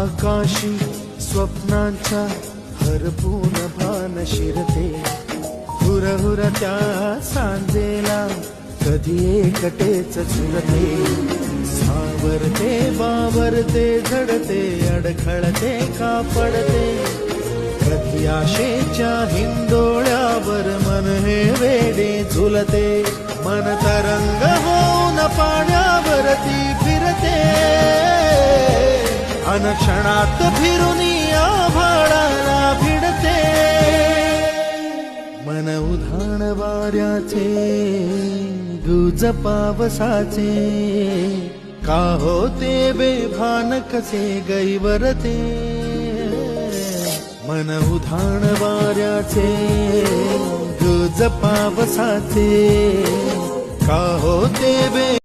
आकाशी स्वप्नांच्या हरपून भान शिरते, हुरहुर त्या सांजेला कधी एकटेच झुलते, सावरते बावरते झडते अडखळते का पडते, कधी आशेच्या हिंदोळ्यावर मन हे वेडे झुलते, मन तरंग होऊन पाण्यावरती फिरते, अनक्षणात फिरून आभाळाला भिडते, मन उधाण वाऱ्याचे गुज पावसाचे, का होते बेभान कसे गैवरते, मन उधाण वाऱ्याचे गुज पावसाचे, का होते बे